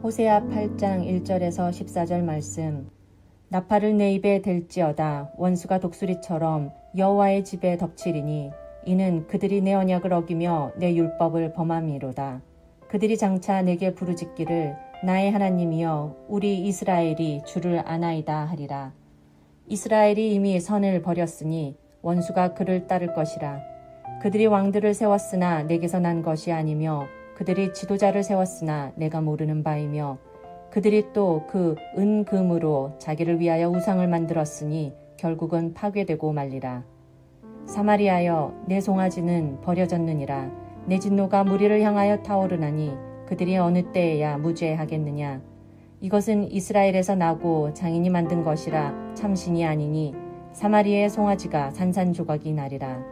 호세아 8장 1절에서 14절 말씀. 나팔을 내 입에 댈지어다. 원수가 독수리처럼 여호와의 집에 덮치리니 이는 그들이 내 언약을 어기며 내 율법을 범함이로다. 그들이 장차 내게 부르짖기를 나의 하나님이여 우리 이스라엘이 주를 아나이다 하리라. 이스라엘이 이미 선을 버렸으니 원수가 그를 따를 것이라. 그들이 왕들을 세웠으나 내게서 난 것이 아니며 그들이 지도자를 세웠으나 내가 모르는 바이며 그들이 또 그 은금으로 자기를 위하여 우상을 만들었으니 결국은 파괴되고 말리라. 사마리아여 내 송아지는 버려졌느니라. 내 진노가 무리를 향하여 타오르나니 그들이 어느 때에야 무죄하겠느냐. 이것은 이스라엘에서 나고 장인이 만든 것이라 참신이 아니니 사마리아의 송아지가 산산조각이 나리라.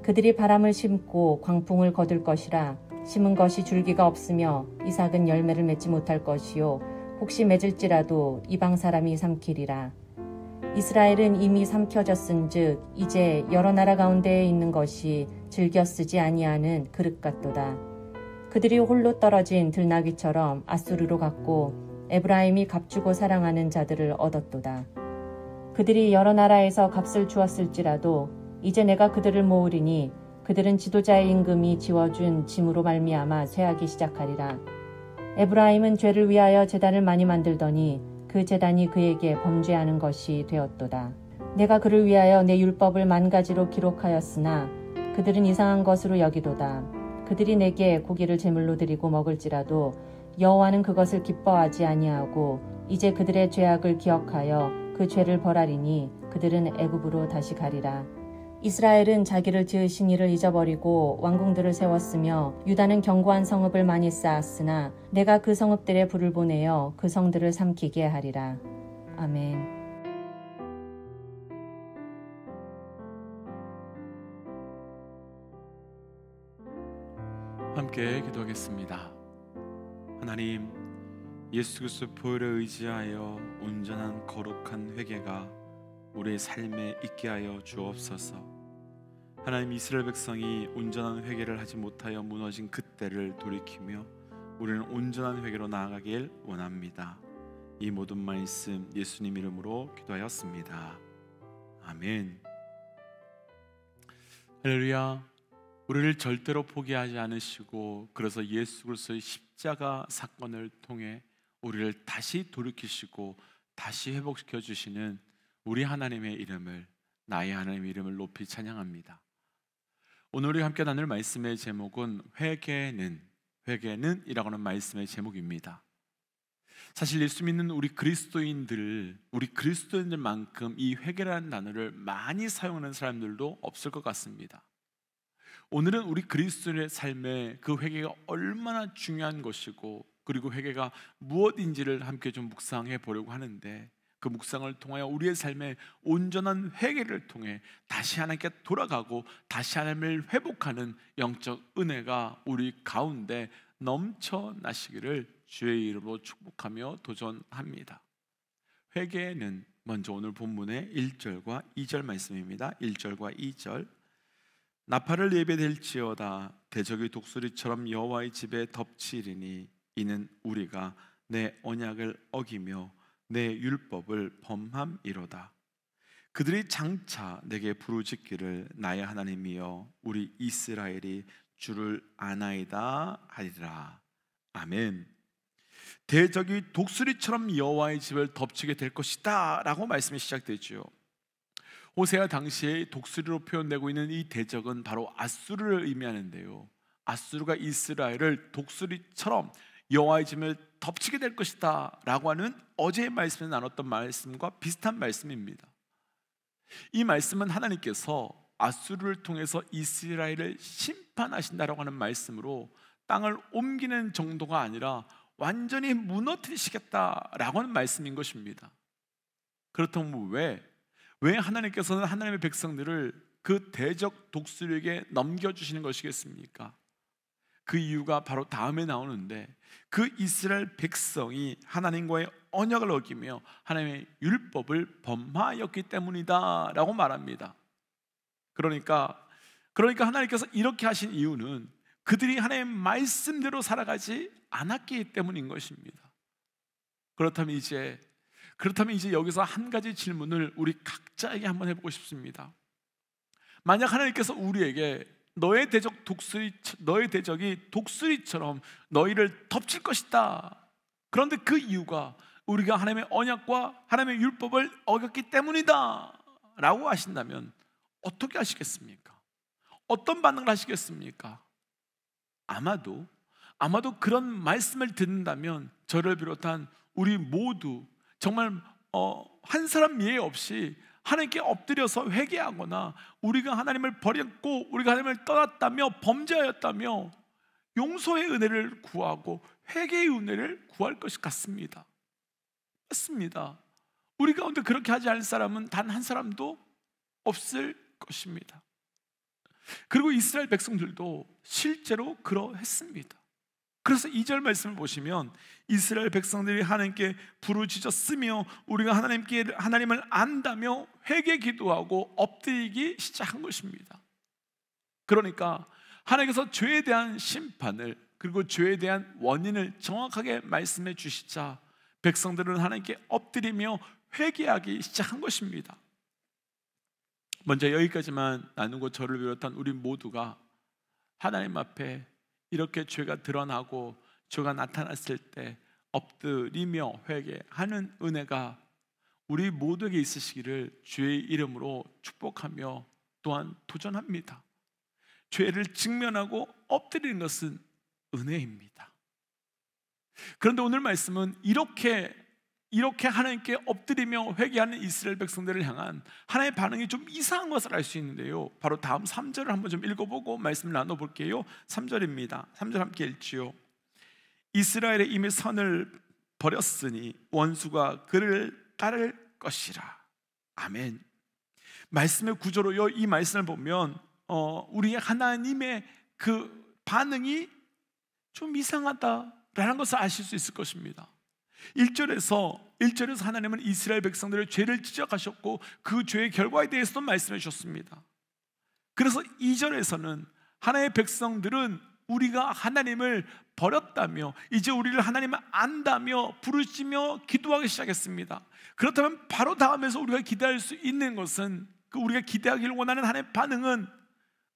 그들이 바람을 심고 광풍을 거둘 것이라. 심은 것이 줄기가 없으며 이삭은 열매를 맺지 못할 것이요 혹시 맺을지라도 이방 사람이 삼키리라. 이스라엘은 이미 삼켜졌은즉 이제 여러 나라 가운데에 있는 것이 즐겨 쓰지 아니하는 그릇 같도다. 그들이 홀로 떨어진 들나귀처럼 아수르로 갔고 에브라임이 값주고 사랑하는 자들을 얻었도다. 그들이 여러 나라에서 값을 주었을지라도 이제 내가 그들을 모으리니 그들은 지도자의 임금이 지워준 짐으로 말미암아 쇠하기 시작하리라. 에브라임은 죄를 위하여 제단을 많이 만들더니 그 제단이 그에게 범죄하는 것이 되었도다. 내가 그를 위하여 내 율법을 만 가지로 기록하였으나 그들은 이상한 것으로 여기도다. 그들이 내게 고기를 제물로 드리고 먹을지라도 여호와는 그것을 기뻐하지 아니하고 이제 그들의 죄악을 기억하여 그 죄를 벌하리니 그들은 애굽으로 다시 가리라. 이스라엘은 자기를 지으신 이를 잊어버리고 왕궁들을 세웠으며 유다는 견고한 성읍을 많이 쌓았으나 내가 그 성읍들에 불을 보내어 그 성들을 삼키게 하리라. 아멘. 함께 기도하겠습니다. 하나님, 예수 그리스도 보혈에 의지하여 온전한 거룩한 회개가 우리의 삶에 있게 하여 주옵소서. 하나님, 이스라엘 백성이 온전한 회개를 하지 못하여 무너진 그때를 돌이키며 우리는 온전한 회개로 나아가길 원합니다. 이 모든 말씀 예수님 이름으로 기도하였습니다. 아멘. 할렐루야. 우리를 절대로 포기하지 않으시고 그래서 예수 그리스도의 십자가 사건을 통해 우리를 다시 돌이키시고 다시 회복시켜 주시는 우리 하나님의 이름을, 나의 하나님의 이름을 높이 찬양합니다. 오늘 우리 함께 나눌 말씀의 제목은 회개는 이라고 하는 말씀의 제목입니다. 사실 예수 믿는 우리 그리스도인들만큼 이 회개라는 단어를 많이 사용하는 사람들도 없을 것 같습니다. 오늘은 우리 그리스도인의 삶에 그 회개가 얼마나 중요한 것이고 그리고 회개가 무엇인지를 함께 좀 묵상해 보려고 하는데, 그 묵상을 통하여 우리의 삶에 온전한 회개를 통해 다시 하나님께 돌아가고 다시 하나님을 회복하는 영적 은혜가 우리 가운데 넘쳐나시기를 주의 이름으로 축복하며 도전합니다. 회개는 먼저 오늘 본문의 1절과 2절 말씀입니다. 1절과 2절. 나팔을 예배될지어다. 대적이 독수리처럼 여호와의 집에 덮치리니 이는 우리가 내 언약을 어기며 내 율법을 범함이로다. 그들이 장차 내게 부르짖기를 나의 하나님이여 우리 이스라엘이 주를 아나이다 하리라. 아멘. 대적이 독수리처럼 여호와의 집을 덮치게 될 것이다 라고 말씀이 시작되죠. 호세아 당시에 독수리로 표현되고 있는 이 대적은 바로 아수르를 의미하는데요, 아수르가 이스라엘을 독수리처럼 여호와의 집을 덮치게 될 것이다 라고 하는 어제의 말씀에 나눴던 말씀과 비슷한 말씀입니다. 이 말씀은 하나님께서 아수르를 통해서 이스라엘을 심판하신다라고 하는 말씀으로 땅을 옮기는 정도가 아니라 완전히 무너뜨리시겠다라고 하는 말씀인 것입니다. 그렇다면 왜 하나님께서는 하나님의 백성들을 그 대적 독수리에게 넘겨주시는 것이겠습니까? 그 이유가 바로 다음에 나오는데, 그 이스라엘 백성이 하나님과의 언약을 어기며 하나님의 율법을 범하였기 때문이다 라고 말합니다. 그러니까 하나님께서 이렇게 하신 이유는 그들이 하나님의 말씀대로 살아가지 않았기 때문인 것입니다. 그렇다면 이제 여기서 한 가지 질문을 우리 각자에게 한번 해보고 싶습니다. 만약 하나님께서 우리에게 너의 대적이 독수리처럼 너희를 덮칠 것이다, 그런데 그 이유가 우리가 하나님의 언약과 하나님의 율법을 어겼기 때문이다 라고 하신다면 어떻게 하시겠습니까? 어떤 반응을 하시겠습니까? 아마도 그런 말씀을 듣는다면 저를 비롯한 우리 모두 정말 한 사람 예외 없이 하나님께 엎드려서 회개하거나, 우리가 하나님을 버렸고 우리가 하나님을 떠났다며 범죄하였다며 용서의 은혜를 구하고 회개의 은혜를 구할 것 같습니다. 맞습니다. 우리 가운데 그렇게 하지 않을 사람은 단 한 사람도 없을 것입니다. 그리고 이스라엘 백성들도 실제로 그러했습니다. 그래서 2절 말씀을 보시면 이스라엘 백성들이 하나님께 부르짖었으며 우리가 하나님을 안다며 회개 기도하고 엎드리기 시작한 것입니다. 그러니까 하나님께서 죄에 대한 심판을, 그리고 죄에 대한 원인을 정확하게 말씀해 주시자 백성들은 하나님께 엎드리며 회개하기 시작한 것입니다. 먼저 여기까지만 나누고 저를 비롯한 우리 모두가 하나님 앞에 이렇게 죄가 드러나고 죄가 나타났을 때 엎드리며 회개하는 은혜가 우리 모두에게 있으시기를 주의 이름으로 축복하며 또한 도전합니다. 죄를 직면하고 엎드리는 것은 은혜입니다. 그런데 오늘 말씀은 이렇게 하나님께 엎드리며 회개하는 이스라엘 백성들을 향한 하나님의 반응이 좀 이상한 것을 알 수 있는데요, 바로 다음 3절을 한번 좀 읽어보고 말씀을 나눠볼게요. 3절입니다. 3절 함께 읽지요. 이스라엘이 이미 선을 버렸으니 원수가 그를 따를 것이라. 아멘. 말씀의 구조로요, 이 말씀을 보면 우리 하나님의 그 반응이 좀 이상하다라는 것을 아실 수 있을 것입니다. 1절에서 하나님은 이스라엘 백성들의 죄를 지적하셨고 그 죄의 결과에 대해서도 말씀해 주셨습니다. 그래서 2절에서는 하나님의 백성들은 우리가 하나님을 버렸다며 이제 우리를 하나님을 안다며 부르시며 기도하기 시작했습니다. 그렇다면 바로 다음에서 우리가 기대할 수 있는 것은, 우리가 기대하기를 원하는 하나님의 반응은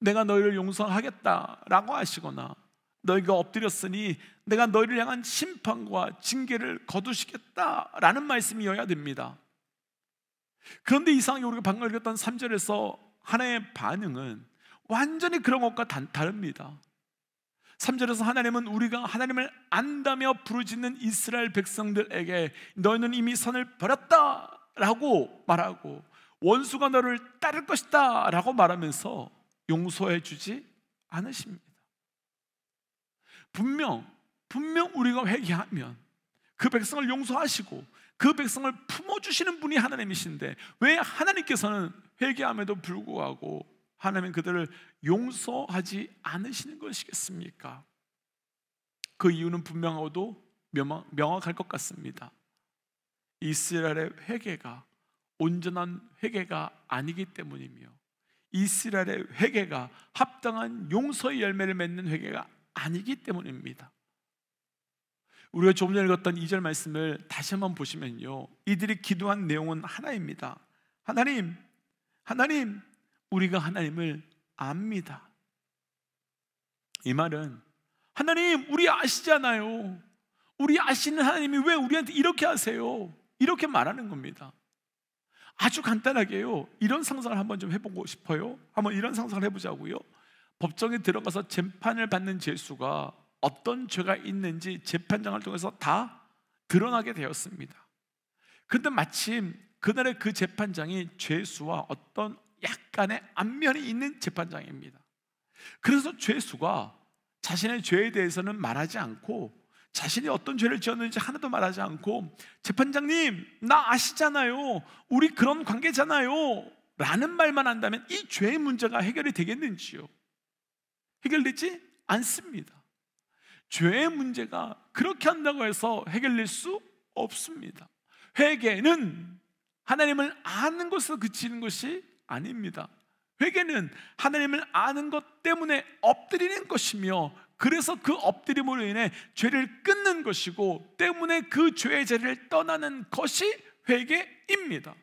내가 너희를 용서하겠다라고 하시거나, 너희가 엎드렸으니 내가 너희를 향한 심판과 징계를 거두시겠다라는 말씀이어야 됩니다. 그런데 이상하게 우리가 방금 읽었던 3절에서 하나님의 반응은 완전히 그런 것과 다릅니다. 3절에서 하나님은 우리가 하나님을 안다며 부르짖는 이스라엘 백성들에게 너희는 이미 선을 버렸다라고 말하고 원수가 너를 따를 것이다 라고 말하면서 용서해 주지 않으십니다. 분명 우리가 회개하면 그 백성을 용서하시고 그 백성을 품어주시는 분이 하나님이신데, 왜 하나님께서는 회개함에도 불구하고 하나님은 그들을 용서하지 않으시는 것이겠습니까? 그 이유는 분명하고도 명확할 것 같습니다. 이스라엘의 회개가 온전한 회개가 아니기 때문이며, 이스라엘의 회개가 합당한 용서의 열매를 맺는 회개가 아니기 때문입니다. 우리가 조금 전에 읽었던 2절 말씀을 다시 한번 보시면요, 이들이 기도한 내용은 하나입니다. 하나님, 우리가 하나님을 압니다. 이 말은 하나님, 우리 아시잖아요. 우리 아시는 하나님이 왜 우리한테 이렇게 하세요? 이렇게 말하는 겁니다. 아주 간단하게요, 이런 상상을 한번 좀 해보고 싶어요. 한번 이런 상상을 해보자고요. 법정에 들어가서 재판을 받는 죄수가 어떤 죄가 있는지 재판장을 통해서 다 드러나게 되었습니다. 그런데 마침 그날의 그 재판장이 죄수와 어떤 약간의 안면이 있는 재판장입니다. 그래서 죄수가 자신의 죄에 대해서는 말하지 않고, 자신이 어떤 죄를 지었는지 하나도 말하지 않고, 재판장님, 나 아시잖아요, 우리 그런 관계잖아요 라는 말만 한다면 이 죄의 문제가 해결이 되겠는지요? 해결되지 않습니다. 죄의 문제가 그렇게 한다고 해서 해결될 수 없습니다. 회개는 하나님을 아는 것으로 그치는 것이 아닙니다. 회개는 하나님을 아는 것 때문에 엎드리는 것이며, 그래서 그 엎드림으로 인해 죄를 끊는 것이고, 때문에 그 죄의 자리를 떠나는 것이 회개입니다.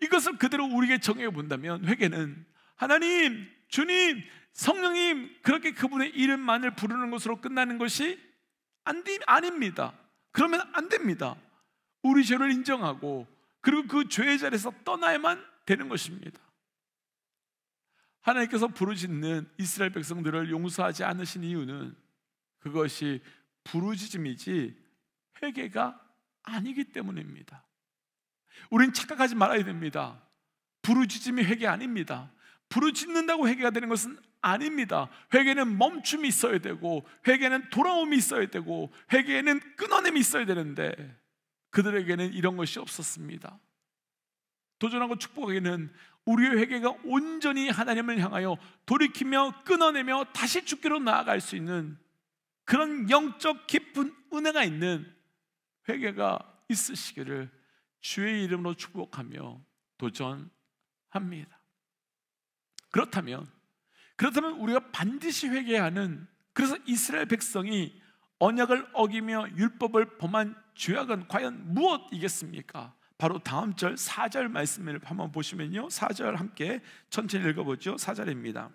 이것을 그대로 우리에게 정해 본다면, 회개는 하나님, 주님, 성령님, 그렇게 그분의 이름만을 부르는 것으로 끝나는 것이 아닙니다. 그러면 안 됩니다. 우리 죄를 인정하고 그리고 그 죄의 자리에서 떠나야만 되는 것입니다. 하나님께서 부르짖는 이스라엘 백성들을 용서하지 않으신 이유는 그것이 부르짖음이지 회개가 아니기 때문입니다. 우린 착각하지 말아야 됩니다. 부르짖음이 회개 아닙니다. 부르짖는다고 회개가 되는 것은 아닙니다. 회개는 멈춤이 있어야 되고, 회개는 돌아옴이 있어야 되고, 회개에는 끊어냄이 있어야 되는데 그들에게는 이런 것이 없었습니다. 도전하고 축복하기는 우리의 회개가 온전히 하나님을 향하여 돌이키며 끊어내며 다시 주께로 나아갈 수 있는 그런 영적 깊은 은혜가 있는 회개가 있으시기를 주의 이름으로 축복하며 도전합니다. 그렇다면 우리가 반드시 회개해야 하는, 그래서 이스라엘 백성이 언약을 어기며 율법을 범한 죄악은 과연 무엇이겠습니까? 바로 다음 절 4절 말씀을 한번 보시면요, 4절 함께 천천히 읽어보죠. 4절입니다.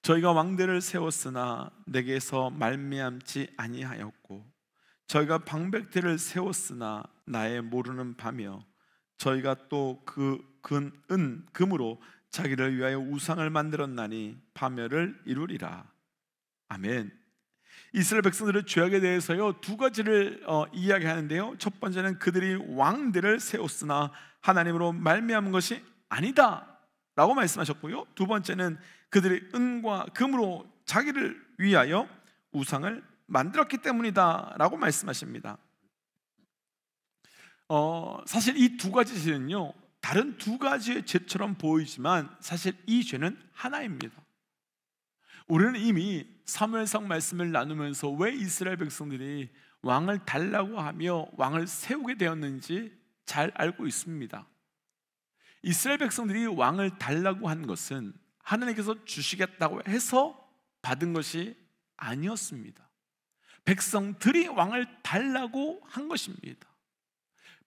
저희가 왕들을 세웠으나 내게서 말미암지 아니하였고, 저희가 방백들을 세웠으나 나의 모르는 바며, 저희가 또 금으로 자기를 위하여 우상을 만들었나니 파멸을 이루리라. 아멘. 이스라엘 백성들의 죄악에 대해서요, 두 가지를 이야기하는데요, 첫 번째는 그들이 왕들을 세웠으나 하나님으로 말미암은 것이 아니다 라고 말씀하셨고요, 두 번째는 그들이 은과 금으로 자기를 위하여 우상을 만들었기 때문이다 라고 말씀하십니다. 사실 이 두 가지 죄는요, 다른 두 가지의 죄처럼 보이지만 사실 이 죄는 하나입니다. 우리는 이미 사무엘상 말씀을 나누면서 왜 이스라엘 백성들이 왕을 달라고 하며 왕을 세우게 되었는지 잘 알고 있습니다. 이스라엘 백성들이 왕을 달라고 한 것은 하나님께서 주시겠다고 해서 받은 것이 아니었습니다. 백성들이 왕을 달라고 한 것입니다.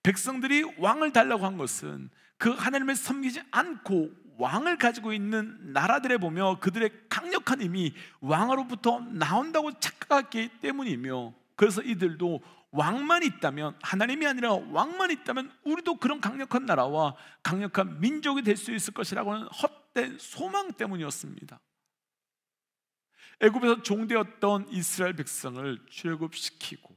백성들이 왕을 달라고 한 것은 그 하나님을 섬기지 않고 왕을 가지고 있는 나라들에 보며 그들의 강력한 힘이 왕으로부터 나온다고 착각했기 때문이며, 그래서 이들도 왕만 있다면, 하나님이 아니라 왕만 있다면 우리도 그런 강력한 나라와 강력한 민족이 될 수 있을 것이라고 하는 헛된 소망 때문이었습니다. 애굽에서 종되었던 이스라엘 백성을 출애굽시키고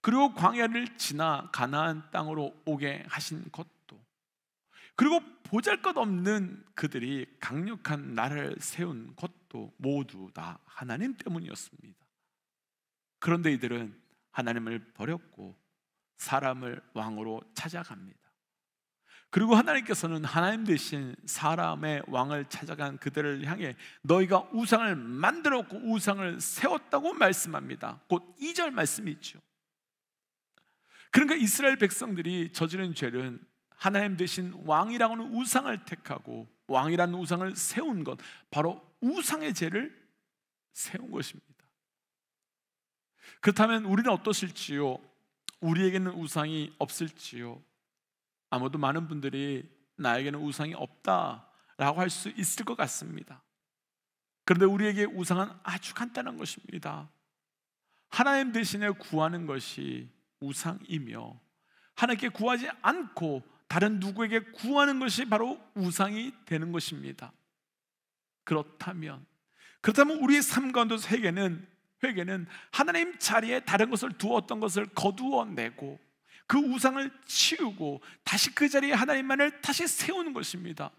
그리고 광야를 지나 가나안 땅으로 오게 하신 것도, 그리고 보잘것없는 그들이 강력한 나라를 세운 것도 모두 다 하나님 때문이었습니다. 그런데 이들은 하나님을 버렸고 사람을 왕으로 찾아갑니다. 그리고 하나님께서는 하나님 대신 사람의 왕을 찾아간 그들을 향해 너희가 우상을 만들었고 우상을 세웠다고 말씀합니다. 곧 2절 말씀이 있죠. 그러니까 이스라엘 백성들이 저지른 죄는 하나님 대신 왕이라고 하는 우상을 택하고 왕이라는 우상을 세운 것, 바로 우상의 죄를 세운 것입니다. 그렇다면 우리는 어떠실지요? 우리에게는 우상이 없을지요? 아마도 많은 분들이 나에게는 우상이 없다라고 할 수 있을 것 같습니다. 그런데 우리에게 우상은 아주 간단한 것입니다. 하나님 대신에 구하는 것이 우상이며, 하나님께 구하지 않고 다른 누구에게 구하는 것이 바로 우상이 되는 것입니다. 그렇다면 우리의 삶 가운데서 회개는 하나님 자리에 다른 것을 두었던 것을 거두어내고 그 우상을 치우고 다시 그 자리에 하나님만을 다시 세우는 것입니다.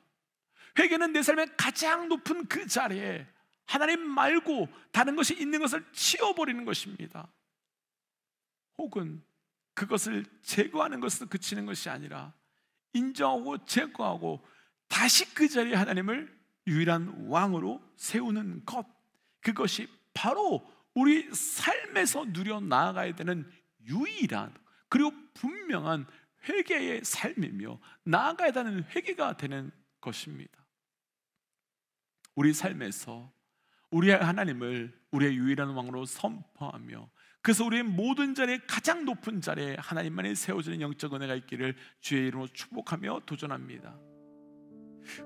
회개는 내 삶의 가장 높은 그 자리에 하나님 말고 다른 것이 있는 것을 치워버리는 것입니다. 혹은 그것을 제거하는 것으로 그치는 것이 아니라 인정하고 제거하고 다시 그 자리에 하나님을 유일한 왕으로 세우는 것, 그것이 바로 우리 삶에서 누려 나아가야 되는 유일한 그리고 분명한 회개의 삶이며 나아가야 하는 회개가 되는 것입니다. 우리 삶에서 우리의 하나님을 우리의 유일한 왕으로 선포하며, 그래서 우리의 모든 자리에 가장 높은 자리에 하나님만이 세워지는 영적 은혜가 있기를 주의 이름으로 축복하며 도전합니다.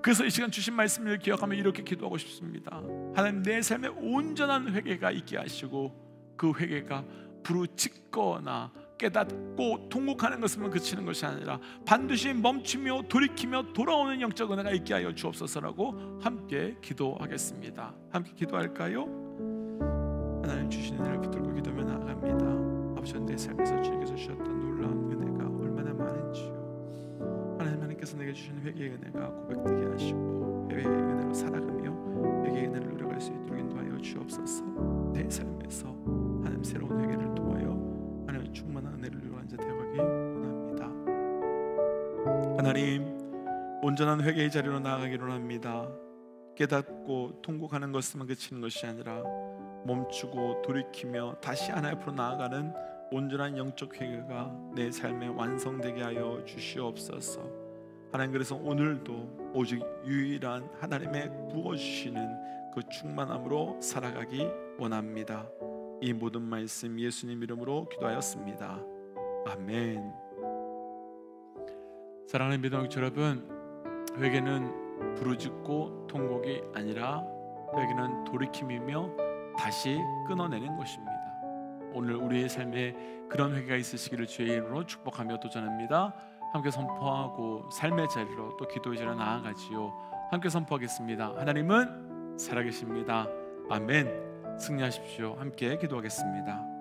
그래서 이 시간 주신 말씀을 기억하며 이렇게 기도하고 싶습니다. 하나님, 내 삶에 온전한 회개가 있게 하시고, 그 회개가 부르짖거나 깨닫고 통곡하는 것으로 그치는 것이 아니라 반드시 멈추며 돌이키며 돌아오는 영적 은혜가 있게 하여 주옵소서라고 함께 기도하겠습니다. 함께 기도할까요? 하나님, 주신 은혜를 붙들고 기도하며 나아갑니다. 아버지, 내 삶에서 주님께서 주셨던 놀라운 은혜가 얼마나 많은지요. 하나님께서 내게 주신 회개의 은혜가 고백되게 하시고 회개의 은혜로 살아가며 회개의 은혜를 누려갈 수 있도록 인도하여 주옵소서. 내 삶에서 하나님 새로운 회개를 통하여 하나님의 충만한 은혜를 누려가는 자 되어가기 원합니다. 하나님, 온전한 회개의 자리로 나아가기를 합니다. 깨닫고 통곡하는 것만 그치는 것이 아니라 멈추고 돌이키며 다시 하나님 앞으로 나아가는 온전한 영적 회개가 내 삶에 완성되게 하여 주시옵소서. 하나님, 그래서 오늘도 오직 유일한 하나님의 부어주시는 그 충만함으로 살아가기 원합니다. 이 모든 말씀 예수님 이름으로 기도하였습니다. 아멘. 사랑하는 믿음의 여러분, 회개는 부르짖고 통곡이 아니라 회개는 돌이킴이며 다시 끊어내는 것입니다. 오늘 우리의 삶에 그런 회개가 있으시기를 주의 이름으로 축복하며 도전합니다. 함께 선포하고 삶의 자리로 또 기도의 자리로 나아가지요. 함께 선포하겠습니다. 하나님은 살아계십니다. 아멘. 승리하십시오. 함께 기도하겠습니다.